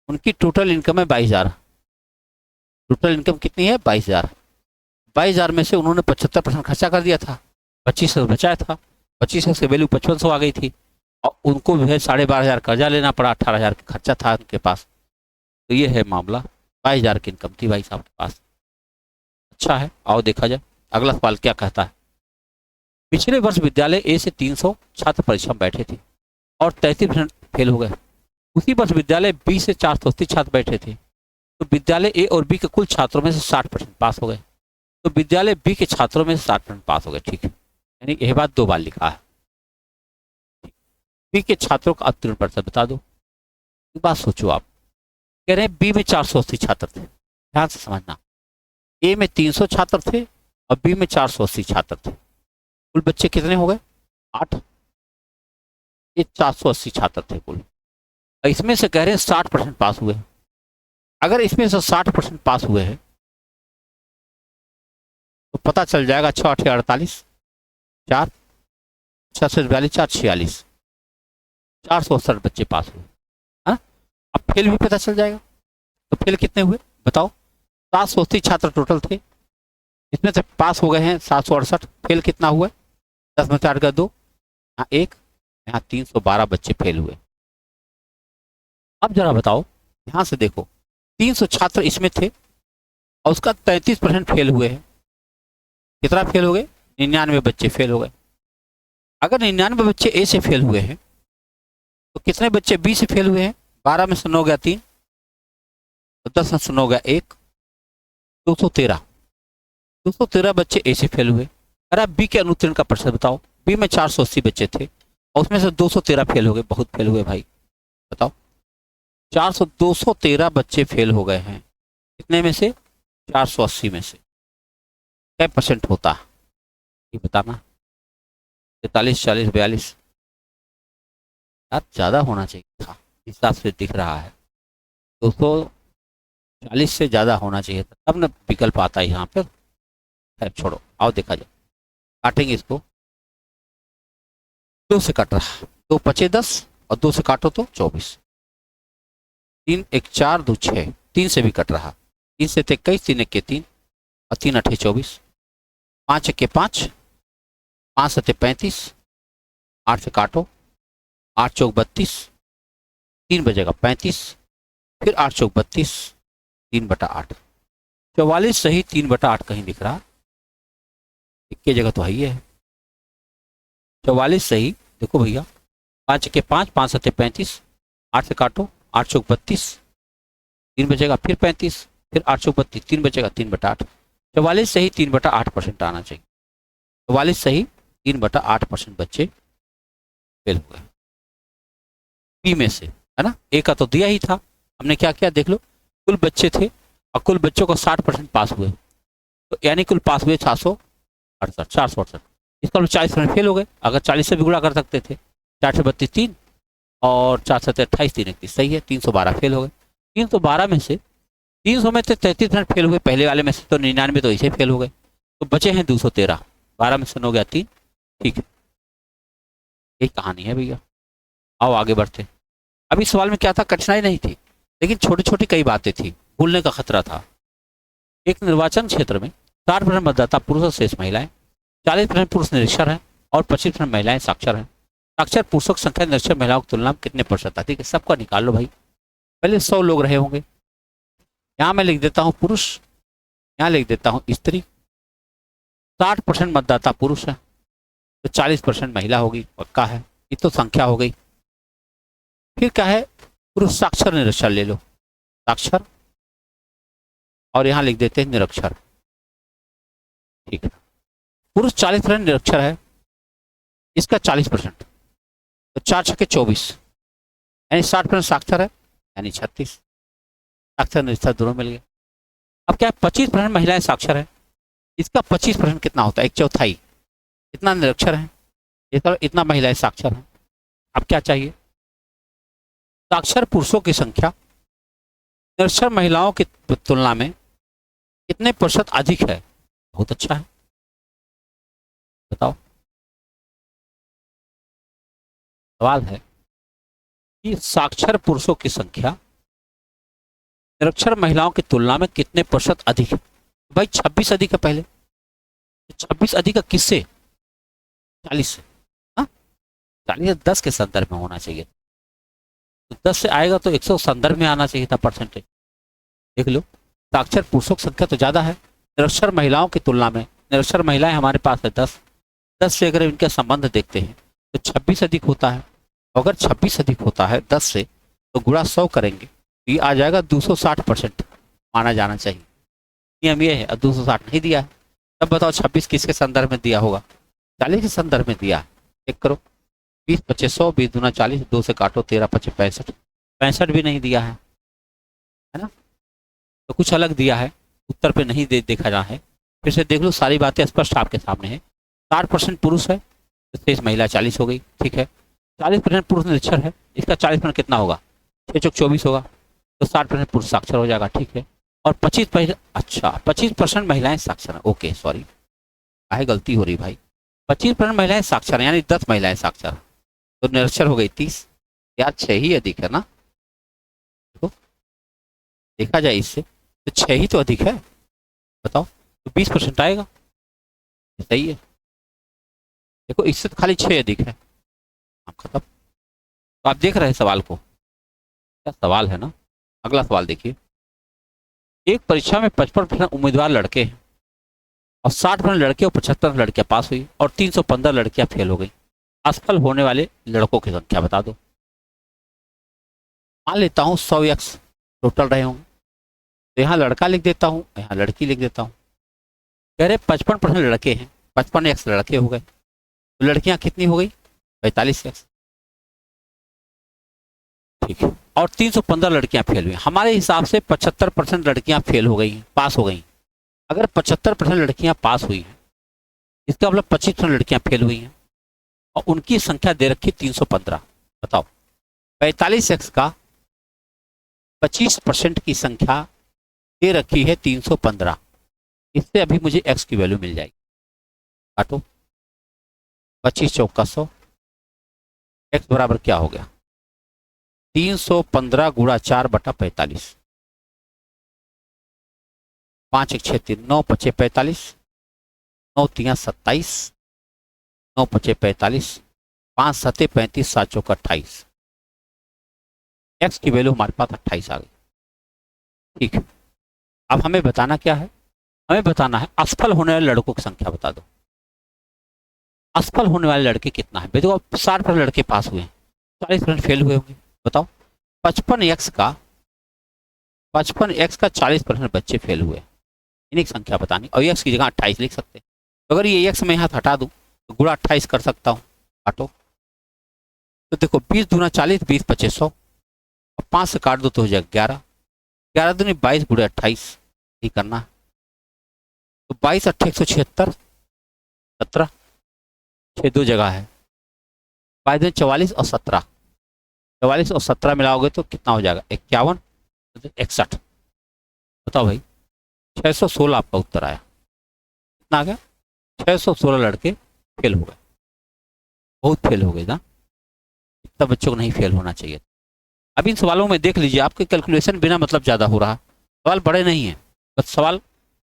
उनकी टोटल इनकम है 22,000। टोटल इनकम कितनी है? 22,000। 22,000 में से उन्होंने 75% खर्चा कर दिया था, 2500 बचाया था, 2500 की वैल्यू 5500 आ गई थी और उनको जो है 12,500 कर्जा लेना पड़ा, 18,000 का खर्चा था उनके पास। तो ये है मामला, 22,000 की इनकम थी भाई साहब के पास। अच्छा है, आओ देखा जाए अगला सवाल क्या कहता है। पिछले वर्ष विद्यालय ए से 300 छात्र परीक्षा में बैठे थे और 33% फेल हो गए। उसी वर्ष विद्यालय बी से 480 छात्र बैठे थे, तो विद्यालय ए और बी के कुल छात्रों में से 60% पास हो गए। तो विद्यालय बी के छात्रों में से 60% पास हो गए। ठीक है, यानी यह बात 2 बार लिखा है। बी के छात्रों का उत्तीर्ण प्रतिशत बता दो। एक बात सोचो आप, कह रहे हैं बी में 480 छात्र थे, ध्यान से समझना। ए में 300 छात्र थे और बी में 480 छात्र थे। कुल बच्चे कितने हो गए? 8। ये 480 छात्र थे कुल। इसमें से कह रहे हैं 60% पास हुए। अगर इसमें से 60% पास हुए हैं तो पता चल जाएगा 6 8 48, 4 6 से 42 4 46, 468 बच्चे पास हुए। हाँ, अब फेल भी पता चल जाएगा। तो फेल कितने हुए बताओ? 780 छात्र टोटल थे, इसमें से पास हो गए हैं 768। फेल कितना हुआ? 10 में 4 का 2, यहाँ 1, यहाँ 312 बच्चे फेल हुए। अब जरा बताओ, ध्यान से देखो, 300 छात्र इसमें थे और उसका 33% फेल हुए हैं। कितना फेल हो गए? 99 बच्चे फेल हो गए। अगर 99 बच्चे ए से फेल हुए हैं तो कितने बच्चे बी से फेल हुए हैं? 12 में से 9 गया 3, तो 10 में से 9 गया 1, 213। 213 बच्चे ए से फेल हुए। अरे बी के अनुत्तीर्ण का प्रतिशत बताओ। बी में 480 बच्चे थे और उसमें से 213 फेल हो गए। बहुत फेल हुए भाई, बताओ। 213 बच्चे फेल हो गए हैं, कितने में से? 480 में से। क्या परसेंट होता है ये बताना? 43 40 42, यार ज्यादा होना चाहिए था, हिसाब से दिख रहा है 240 से ज्यादा होना चाहिए था, तब ना विकल्प आता है यहाँ पर। खैर छोड़ो, आओ देखा जाए। काटेंगे इसको, 2 से कट रहा, 2 पचे 10 और 2 से काटो तो 24, 3 1 4 2 6, 3 से भी कट रहा, 3 से 21, 3 1 के 3 और 3 8 24, 5 1 के 5, 5 7 35, 8 से काटो, 8 चौक 32, 3 बजेगा 35, फिर 8 चौक 32, 3/8, 44 सही 3/8 कहीं दिख रहा, इक्के जगह तो है ही है। 44 सही, देखो भैया, 5 के 5, 5 7 35, 8 से काटो, 8 चौक 32, 3 बचेगा, फिर 35, फिर 8 चौक 32, 3 बचेगा, 3/8। 44 सही 3/8% आना चाहिए। 44 सही 3/8% बच्चे फेल हुए बी में से, है ना। ए का तो दिया ही था, हमने क्या किया देख लो, कुल बच्चे थे और कुल बच्चों को 60% पास हुए, तो यानी कुल पास हुए 468। इसका 40% फेल हो गए। अगर 40 से भी गुणा कर सकते थे, 4 से 32 3 और 4 से 28 3 31, सही है, 312 फेल हो गए। 312 में से 300 में से 33% फेल हुए, पहले वाले में से तो 99 तो ऐसे फेल हो गए, तो बचे हैं 213। 12 में से 9 गया 3, ठीक है, यही कहानी है भैया। आओ आगे बढ़ते। अभी सवाल में क्या था, कठिनाई नहीं थी, लेकिन छोटी छोटी कई बातें थी, भूलने का खतरा था। एक निर्वाचन क्षेत्र में 60% मतदाता पुरुष और शेष महिलाएं, 40% पुरुष निरीक्षर हैं और 25% महिलाएं साक्षर हैं। साक्षर पुरुषों की संख्या निरीक्षर महिलाओं की तुलना में कितने प्रतिशत है? ठीक है, सबका निकाल लो भाई। पहले 100 लोग रहे होंगे, यहाँ मैं लिख देता हूँ पुरुष, यहाँ लिख देता हूँ स्त्री 60% मतदाता पुरुष है तो 40% महिला होगी, पक्का है। ये तो संख्या हो गई। फिर क्या है, पुरुष साक्षर निरक्षर ले लो, साक्षर और यहां लिख देते हैं निरक्षर। ठीक है, पुरुष 40% निरक्षर है, इसका 40%, तो 4 छक्के 24, यानी 60% साक्षर है, यानी 36। साक्षर निरक्षर दोनों मिल गए। अब क्या है, 25% महिलाएं साक्षर है, इसका 25% कितना होता है, 1/4। इतना निरक्षर है, इतना महिलाएं साक्षर है। अब क्या चाहिए, साक्षर पुरुषों की संख्या निरक्षर महिलाओं की तुलना में कितने प्रतिशत अधिक है। बहुत अच्छा है, बताओ। सवाल है कि साक्षर पुरुषों की संख्या निरक्षर महिलाओं की तुलना में कितने प्रतिशत अधिक है। भाई 26 अधिक है पहले, 26 अधिक है किससे, 40 से। हाँ, 40 10 के संदर्भ में होना चाहिए, तो 10 से आएगा तो 100 संदर्भ में आना चाहिए था परसेंटेज। देख लो, साक्षर पुरुषों की संख्या तो ज्यादा है निरक्षर महिलाओं की तुलना में। निरक्षर महिलाएं हमारे पास है 10, 10 से अगर इनके संबंध देखते हैं तो 26 अधिक होता है। अगर 26 अधिक होता है 10 से तो गुणा 100 करेंगे, ये आ जाएगा 260% माना जाना चाहिए। नियम ये है, अब 260 नहीं दिया है, तब बताओ 26 किसके संदर्भ में दिया होगा, 40 के संदर्भ में दिया है। चेक करो, 20 25 100, 20 दूना 40, 2 से काटो 13 25 65, 65 भी नहीं दिया है ना, तो कुछ अलग दिया है, उत्तर पे नहीं देखा जा है। फिर से देख लो, सारी बातें स्पष्ट आपके सामने है। 60% पुरुष है, इससे महिला 40 हो गई। ठीक है, 40% पुरुष निरक्षर है, इसका 40% कितना होगा, 6 चौक 24 होगा, तो 60% पुरुष साक्षर हो जाएगा। ठीक है, और 25% महिलाएं साक्षर हैं। ओके सॉरी, काहे गलती हो रही भाई, 25% महिलाएं साक्षर हैं, यानी 10 महिलाएं साक्षर, तो निरक्षर हो गई 30। यार 6 ही अधिक है ना, देखो देखा जाए इससे तो 6 ही तो अधिक है, बताओ, तो 20% आएगा, सही है। देखो इससे तो खाली 6 अधिक है, हम खत्म। तो आप देख रहे हैं सवाल को, क्या सवाल है ना। अगला सवाल देखिए, एक परीक्षा में 55% उम्मीदवार लड़के हैं और 60% लड़के और 75 लड़कियां पास हुई और 315 लड़कियां फेल हो गई। असफल होने वाले लड़कों की संख्या बता दो। मान लेता हूं 100x टोटल रहे होंगे, तो यहाँ लड़का लिख देता हूँ, यहाँ लड़की लिख देता हूँ। कह रहे 55% लड़के हैं, 55x लड़के हो गए, तो लड़कियां कितनी हो गई, 45x। ठीक है, और 315 लड़कियां फेल हुई। हमारे हिसाब से 75% लड़कियां फेल हो गई हैं, पास हो गई। अगर 75% लड़कियां पास हुई हैं, इसका मतलब 25% लड़कियां फेल हुई हैं, और उनकी संख्या दे रखी 315। बताओ, 45x का 25% की संख्या दे रखी है 315, इससे अभी मुझे x की वैल्यू मिल जाएगी। काटो, 25 चौक का 100, x बराबर क्या हो गया, 315 गुणा 4/45, 5 1 6 3, 9 5 45, 9 3 27, 9 5 45, 5 7 35, 7 चौक 28। एक्स की वैल्यू हमारे पास 28 आ गई। ठीक है, अब हमें बताना क्या है, हमें बताना है असफल होने वाले लड़कों की संख्या बता दो। असफल होने वाले लड़के कितना है, देखो 60% लड़के पास हुए हैं, 40% फेल हुए होंगे। बताओ, 55x का 40% बच्चे फेल हुए, इन्हीं की संख्या बतानी, और x की जगह 28 लिख सकते हैं। तो अगर ये x मैं यहाँ हटा दूं तो गुणा 28 कर सकता हूँ। काटो, तो देखो 20 दूना 40, 20 25 100, 5 से काट दो तो हो जाएगा 11, 11 दूनी 22 गुणा 28 ही करना है, तो 22 8 176, 17, 6 दो जगह है, 22 44 और 17, 44 और 17 मिलाओगे तो कितना हो जाएगा, 51 61। बताओ भाई, 616 आपका उत्तर आया। कितना आ गया, 616 लड़के फेल हो गए। बहुत फेल हो गए ना, इतना बच्चों को नहीं फेल होना चाहिए। अब इन सवालों में देख लीजिए, आपके कैलकुलेशन बिना मतलब ज्यादा हो रहा, सवाल बड़े नहीं है, बस सवाल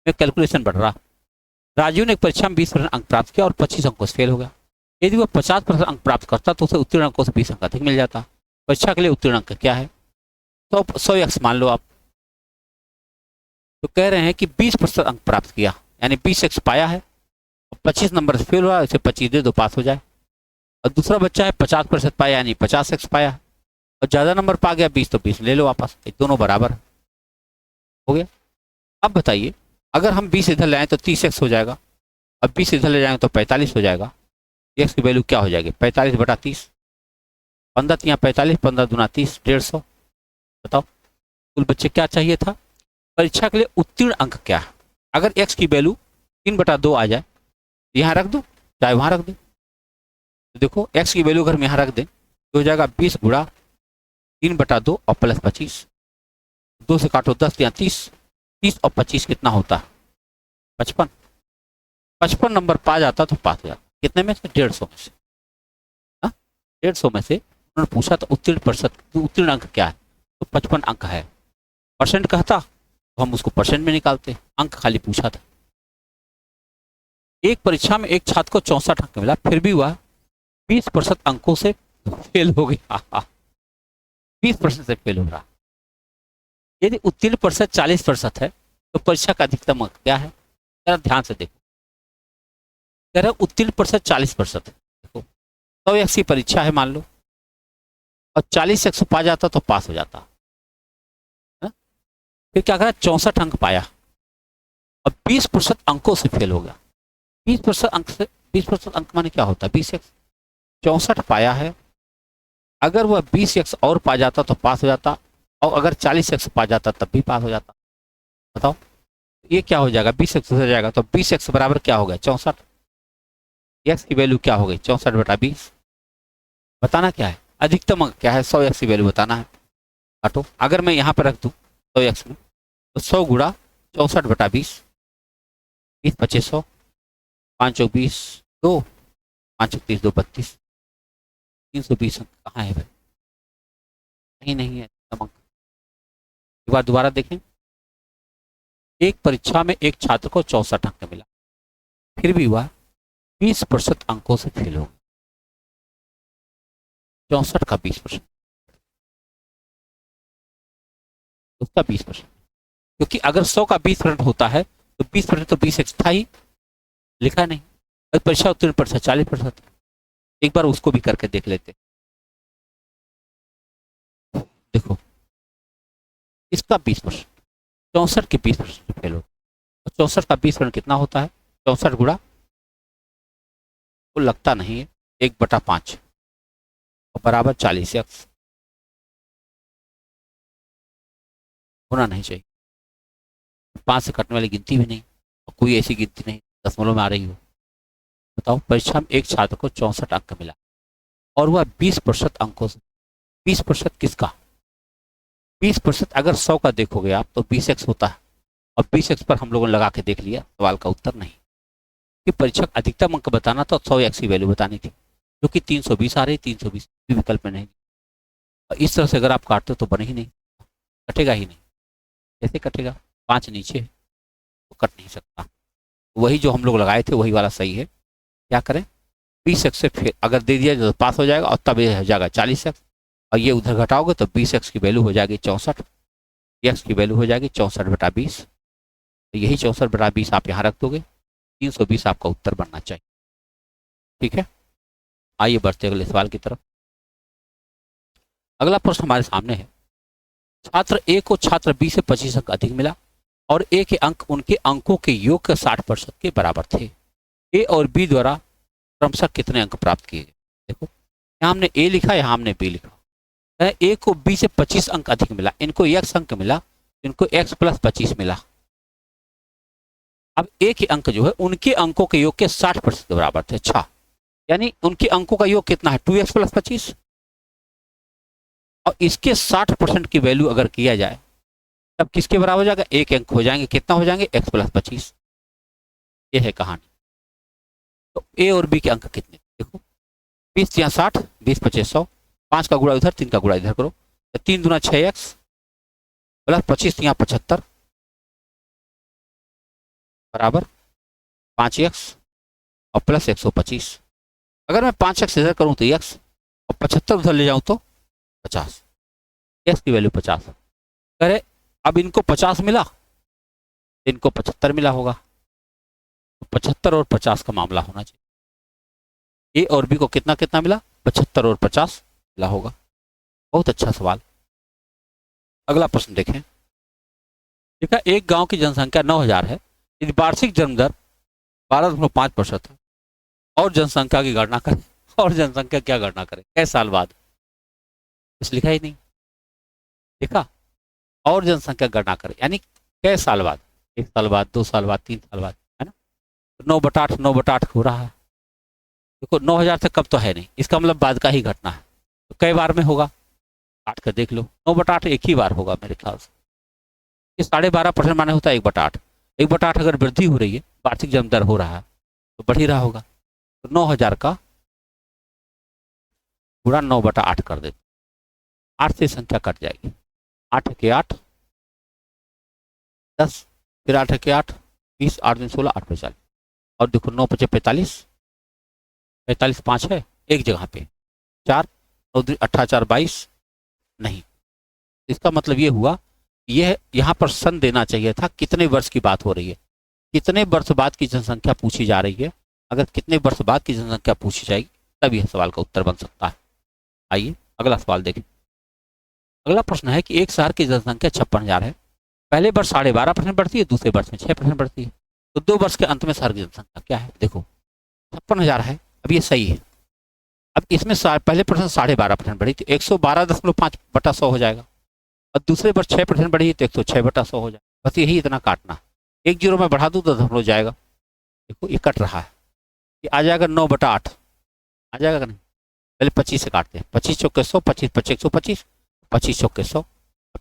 में कैलकुलेशन बढ़ रहा। राजीव ने एक परीक्षा में 20% अंक प्राप्त किया और 25 अंकों से फेल हो गया। यदि वह 50% अंक प्राप्त करता तो उसे उत्तीर्ण अंकों से 20 अंक अधिक मिल जाता। परीक्षा के लिए उत्तीर्ण अंक क्या है, तो 100x मान लो आप। तो कह रहे हैं कि 20% अंक प्राप्त किया, यानी 20x पाया है, 25 नंबर से फेल हुआ, इसे 25 दे दो, पास हो जाए। और दूसरा बच्चा है 50% पाया, यानी 50x पाया, और ज़्यादा नंबर पा गया 20, तो 20 ले लो वापस, ये दोनों बराबर हो गया। अब बताइए, अगर हम 20 इधर ले आए तो 30x हो जाएगा, अब 20 इधर ले जाएंगे तो 45 हो जाएगा। एक्स की वैल्यू क्या हो जाएगी? 45/30, 15 तिया 45, 15 दूना 30, 150। बताओ कुल बच्चे क्या चाहिए था? परीक्षा के लिए उत्तीर्ण अंक क्या है? अगर एक्स की वैल्यू 3/2 आ जाए, यहाँ रख दो चाहे वहां रख दो, तो देखो एक्स की वैल्यू अगर हम यहाँ रख दें तो हो जाएगा 20 गुणा 3/2 और प्लस 25, 2 से काटो 10 या 30, 30 और 25 कितना होता है? 55। 55 नंबर पा जाता तो पास हो जाता। कितने में से? 150 में से। हाँ, 150 में से उन्होंने पूछा था उत्तीर्ण प्रतिशत, उत्तीर्ण अंक क्या है, तो 55 अंक है। परसेंट कहता तो हम उसको परसेंट में निकालते, अंक खाली पूछा था। एक परीक्षा में एक छात्र को 64 अंक मिला, फिर भी वह 20% अंकों से फेल हो गया। 20% से फेल हो रहा। यदि उत्तीर्ण प्रतिशत 40% है तो परीक्षा का अधिकतम अंक क्या है? जरा ध्यान से देखो, कह रहे उत्तीर्ण प्रतिशत 40% है। देखो 100x की परीक्षा है मान लो, और 40x पा जाता तो पास हो जाता है? फिर क्या करा, 64 अंक पाया और 20% अंकों से फेल हो गया। 20% अंक से, 20% अंक माने क्या होता है? 20x। 64 पाया है, अगर वह 20x और पा जाता तो पास हो जाता, और अगर 40x पा जाता तब भी पास हो जाता। बताओ ये क्या हो जाएगा? 20x हो जाएगा, तो 20x बराबर क्या हो गया? 64। एक्स की वैल्यू क्या हो गई? 64/20। बताना क्या है? अधिकतम अंक क्या है? 100x की वैल्यू बताना है। काटो, अगर मैं यहाँ पर रख दूँ 100x में, तो 100 गुणा 64/20, 20 2500, 5 20, 2 5 30, 2 32, 320 अंक कहाँ है भाई? कहीं नहीं है अधिकतम अंक। एक बार दोबारा देखें, एक परीक्षा में एक छात्र को 64 अंक मिला, फिर भी वह 20% अंकों से फेल हो गया। 64 का 20%, उसका 20%, क्योंकि अगर 100 का 20% होता है तो 20% तो 20x था ही, लिखा नहीं। अगर परीक्षा उत्तीर्ण प्रतिशत 40%, एक बार उसको भी करके देख लेते। देखो इसका 20%, 64 के 20% फेल हो, तो 64 का 20% कितना होता है? 64 गुणा, वो लगता नहीं है, 1/5 और बराबर 40x। होना नहीं चाहिए, 5 से कटने वाली गिनती भी नहीं, और कोई ऐसी गिनती नहीं दशमलव में आ रही हो। बताओ परीक्षा में एक छात्र को 64 अंक मिला और वह 20% अंकों से, 20% किसका? 20% अगर 100 का देखोगे आप तो 20x होता है, और 20x पर हम लोगों ने लगा के देख लिया, सवाल का उत्तर नहीं। कि परीक्षक अधिकतम अंक बताना तो 100x की वैल्यू बतानी थी, जो कि 320 आ रही, 320 विकल्प में नहीं। और इस तरह से अगर आप काटते हो तो बने ही नहीं, कटेगा ही नहीं। कैसे कटेगा? 5 नीचे है तो कट नहीं सकता। वही जो हम लोग लगाए थे वही वाला सही है। क्या करें? 20x से फिर अगर दे दिया तो पास हो जाएगा, और तब ये हो जाएगा 40x, और ये उधर घटाओगे तो 20x की वैल्यू हो जाएगी 64, एक्स की वैल्यू हो जाएगी 64/20। तो यही 64/20 आप यहाँ रख दोगे, 320 आपका उत्तर बनना चाहिए। ठीक है, आइए बढ़ते अगले सवाल की तरफ। अगला प्रश्न हमारे सामने है, छात्र ए को छात्र बी से 25 अंक अधिक मिला और ए के अंक उनके अंकों के योग के 60% के बराबर थे। ए और बी द्वारा क्रमशः कितने अंक प्राप्त किए गए? देखो यहाँ हमने ए लिखा, यहाँ हमने बी लिखा। ए को बी से 25 अंक अधिक मिला, इनको x अंक मिला, इनको x + 25 मिला। अब ए के अंक जो है उनके अंकों के योग के 60% के बराबर थे। अच्छा, यानी उनके अंकों का योग कितना है? 2x + 25, और इसके 60% की वैल्यू अगर किया जाए तब किसके बराबर हो जाएगा? एक अंक हो जाएंगे, कितना हो जाएंगे? x + 25। ये है कहानी। तो ए और बी के अंक कितने? देखो 20 या 60, 20 25 100, 5 का गुणा उधर, 3 का गुणा इधर करो, तो 3 दूना 6x प्लस 25 या 75 बराबर 5x और प्लस 125। अगर मैं 5x इधर करूं तो x, और 75 उधर ले जाऊं तो 50, x की वैल्यू 50। करे अब इनको 50 मिला, इनको 75 मिला होगा, तो 75 और 50 का मामला होना चाहिए। ए और बी को कितना कितना मिला, 75 और 50 मिला होगा। बहुत अच्छा सवाल। अगला प्रश्न देखें। देखा, एक गांव की जनसंख्या 9000 है, यदि वार्षिक जन्म दर 12.5% है और जनसंख्या की गणना करें, और जनसंख्या क्या गणना करें, कैसे साल बाद, कुछ लिखा ही नहीं। देखा, और जनसंख्या गणना करें यानी कैसे साल बाद, 1 साल बाद, 2 साल बाद, 3 साल बाद, है ना। तो 9/8 9/8 हो रहा है। देखो 9000 से कब तो है नहीं, इसका मतलब बाद का ही घटना है। तो कई बार में होगा, काट कर देख लो। 9/8 एक ही बार होगा मेरे ख्याल से। ये 12.5% माने होता है 1/8। 1/8 अगर वृद्धि हो रही है, वार्षिक जन्म दर हो रहा है, तो बढ़ ही रहा होगा। तो 9000 का पूरा 9/8 कर देते, 8 से संख्या कट जाएगी। 8 के 8 10, फिर 8 के 8 20, 8 दिन 16, 8 पे 40। और देखो 9 5 45, 45 5 है एक जगह पे, 4 9 18 4 22 नहीं। इसका मतलब ये हुआ, यह यहाँ पर सन देना चाहिए था, कितने वर्ष की बात हो रही है, कितने वर्ष बाद की जनसंख्या पूछी जा रही है। अगर कितने वर्ष बाद की जनसंख्या पूछी जाएगी तब यह सवाल का उत्तर बन सकता है। आइए अगला सवाल देखें। अगला प्रश्न है कि एक शहर की जनसंख्या 56,000 है, पहले वर्ष 12.5% बढ़ती है, दूसरे वर्ष में 6% बढ़ती है, तो 2 वर्ष के अंत में शहर की जनसंख्या क्या है। देखो 56,000 है, अब ये सही है। अब इसमें पहले प्रश्न 12.5% बढ़ी, तो 112.5/100 हो जाएगा। और दूसरे वर्ष 6% बढ़ी तो 106/100 हो जाएगा। बस यही इतना काटना, एक जीरो में बढ़ा दूँ तो दशमलव जाएगा। देखो ये कट रहा है, ये आ जाएगा 9/8 आ जाएगा कि नहीं। पहले 25 से काटते हैं, 25 चौके 100, 25 25 125, 25 चौके 100,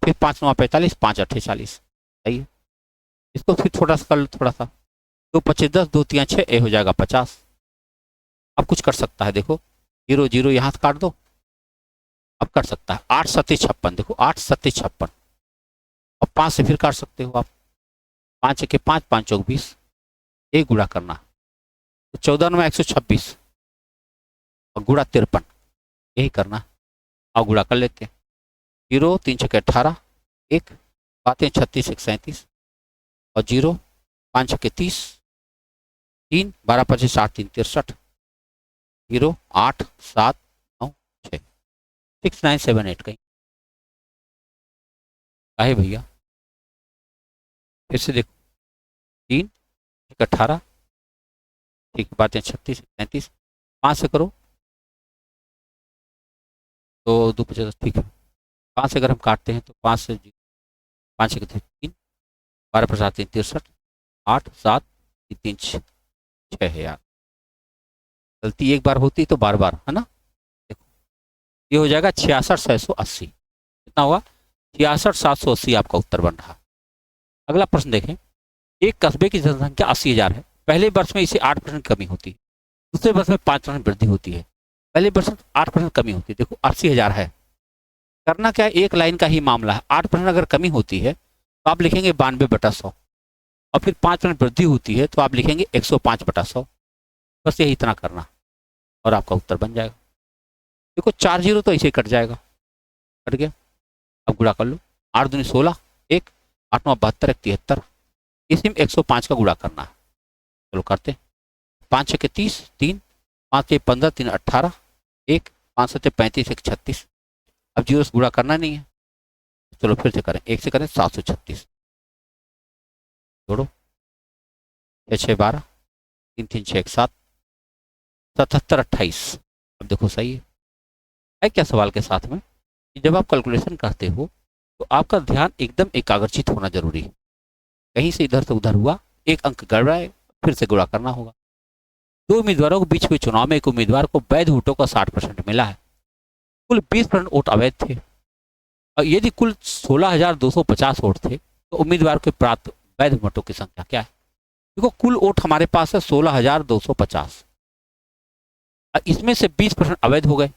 फिर 5 9 45, 5 8 40। सही है। इसको फिर थोड़ा सा कर लो, थोड़ा सा, 2 25 10, 2 3 6, ए हो जाएगा 50। अब कुछ कर सकता है, देखो 0 0 यहाँ से काट दो, अब कर सकता है 8 7 56। देखो 8 7 56, अब 5 से फिर काट सकते हो आप, 5 1 5, 5 चौक 20, एक गुणा करना, तो 14 9 126 और गुणा 53, यही करना। और गुणा कर लेते हैं, 0 3 6 18, 1 बातें 36 1 37 और 0 5 6 30, 3 12 25 8 3 63, 0 8 7 9 6 6 9 7 8 कहीं आहे भैया। फिर से देखो 3 1 18, ठीक, बातें 36 37, 5 से करो तो 2 50, ठीक है। 5 से अगर हम काटते हैं तो 5 से 5 1 3, 12 5 8 3 63, 8 7 3 6 है यार। गलती एक बार होती तो बार बार, है ना। देखो ये हो जाएगा 66,680। कितना हुआ, 66,780 आपका उत्तर बन रहा। अगला प्रश्न देखें। एक कस्बे की जनसंख्या 80,000 है, पहले वर्ष में इसे 8% कमी होती है, दूसरे वर्ष में 5% वृद्धि होती है, पहले वर्ष में 8% कमी होती है। देखो 80,000 है, करना क्या है, एक लाइन का ही मामला है। 8% अगर कमी होती है तो आप लिखेंगे 92/100, और फिर 5% वृद्धि होती है तो आप लिखेंगे 105/100। बस यही इतना करना और आपका उत्तर बन जाएगा। देखो 4 जीरो तो ऐसे कट जाएगा, कट गया। अब गुणा कर लो, 8 दूनी 16, 1 8 9 72 1 73, इसी में 105 का गुणा करना है। चलो करते हैं, 5 6 30, 3 5 6 15, 3 18, 1 5 7 35 1 36। अब जीरो से गुणा करना नहीं है, चलो फिर से करें, 1 से करें 736, जोड़ो 6 6 12, 3 3 6 1 7, 77 28। अब देखो सही है क्या सवाल के साथ में कि जब आप कैलकुलेशन करते हो तो आपका ध्यान एकदम एकाग्रचित होना जरूरी है। कहीं से इधर से उधर हुआ, एक अंक गड़बड़ा है, फिर से गुणा करना होगा। 2 उम्मीदवारों के बीच हुए चुनाव में एक उम्मीदवार को वैध वोटों का 60% मिला है, कुल 20% वोट अवैध थे, और यदि कुल 16,250 वोट थे तो उम्मीदवार के प्राप्त वैध वोटों की संख्या क्या है। देखो कुल वोट हमारे पास है 16,250, इसमें से 20% अवैध हो गए।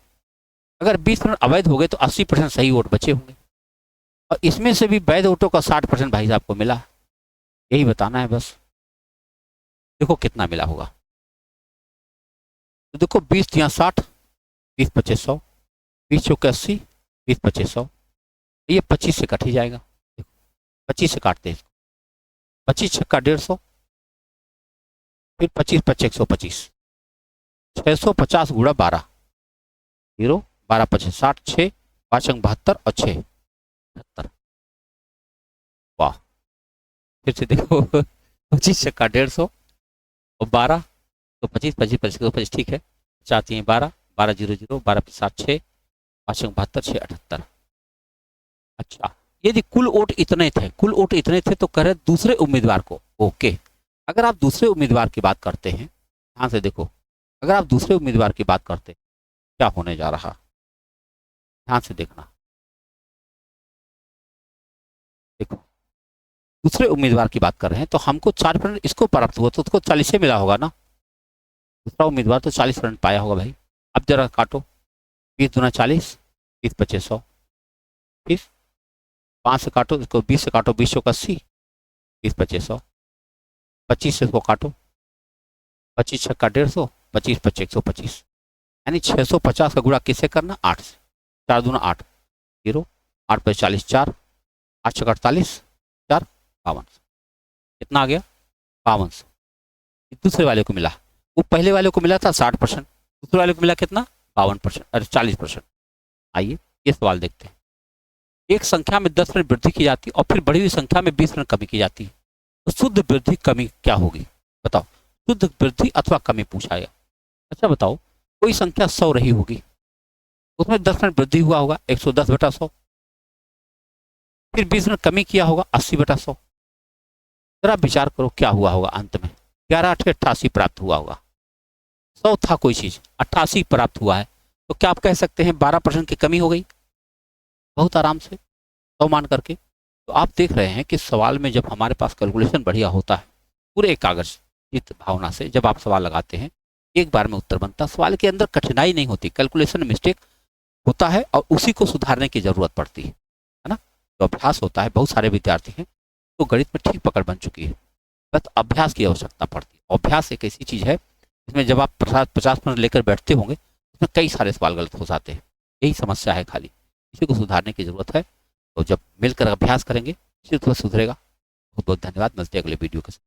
अगर 20% अवैध हो गए तो 80% सही वोट बचे होंगे, और इसमें से भी वैध वोटों का 60% भाई साहब को मिला। यही बताना है बस। देखो कितना मिला होगा, तो देखो 20 या 60, 20 25 100, 20 चौके 80, 20 25 100, ये 25 से कट ही जाएगा। देखो 25 से काटते हैं इसको, 25 छक्का 150, फिर 25 25 125, 650 गुणा 12, 0, 12 25 60, 6 5 अंक 72 और 6 78। वाह, फिर से देखो 25 छक्का 150 और 12 तो 25 25 25 25 ठीक है, चाहती हैं 12 12 0 0 12 60, 6 5 अंक 72 6 78। अच्छा, यदि कुल वोट इतने थे, कुल वोट इतने थे तो कह रहे दूसरे उम्मीदवार को। ओके, अगर आप दूसरे उम्मीदवार की बात करते हैं, ध्यान से देखो, अगर आप दूसरे उम्मीदवार की बात करते हैं क्या होने जा रहा, ध्यान से देखना। देखो, दूसरे उम्मीदवार की बात कर रहे हैं तो हमको 4% इसको प्राप्त हुआ तो उसको 40 से मिला होगा ना। दूसरा उम्मीदवार तो 40% पाया होगा भाई। अब जरा काटो, 20 दूना 40, 30 25 100, 30 5 से काटो इसको, 20 से काटो 20 चौक 80, 30 25 100, 25 से इसको काटो, 25 छक्का 150, 25 25 125, यानी 650 का गुणा किससे करना, 8 से। 4 दूना 8, 0, 8 पे 40 4, 8 छक्का 48, 4 52, कितना आ गया 5200। दूसरे वाले को मिला, वो पहले वाले को मिला था 60%, दूसरे वाले को मिला कितना 52%, अरे 40%। आइए ये सवाल देखते हैं। एक संख्या में 10% वृद्धि की जाती है और फिर बढ़ी हुई संख्या में 20% कमी की जाती है, तो शुद्ध वृद्धि कमी क्या होगी बताओ। शुद्ध वृद्धि अथवा कमी पूछा गया। अच्छा बताओ, कोई संख्या 100 रही होगी, उसमें 10% वृद्धि हुआ होगा 110/100, फिर 20% कमी किया होगा 80/100। जरा विचार करो क्या हुआ होगा, अंत में 11 8 88 प्राप्त हुआ होगा। 100 था कोई चीज, 88 प्राप्त हुआ है, तो क्या आप कह सकते हैं 12% की कमी हो गई, बहुत आराम से 100 मान करके। तो आप देख रहे हैं कि सवाल में जब हमारे पास कैलकुलेशन बढ़िया होता है, पूरे कागज चित भावना से जब आप सवाल लगाते हैं, एक बार में उत्तर बनता, सवाल के अंदर कठिनाई नहीं होती, कैलकुलेशन मिस्टेक होता है और उसी को सुधारने की जरूरत पड़ती है ना। तो अभ्यास होता है, बहुत सारे विद्यार्थी हैं तो गणित में ठीक पकड़ बन चुकी है, बस अभ्यास की आवश्यकता पड़ती है। अभ्यास एक ऐसी चीज है इसमें जब आप 50% लेकर बैठते होंगे, इसमें कई सारे सवाल गलत हो जाते हैं, यही समस्या है, खाली इसी को सुधारने की जरूरत है। तो जब मिलकर अभ्यास करेंगे निश्चित रूप से सुधरेगा। बहुत बहुत धन्यवाद, मिलते हैं अगले वीडियो के साथ।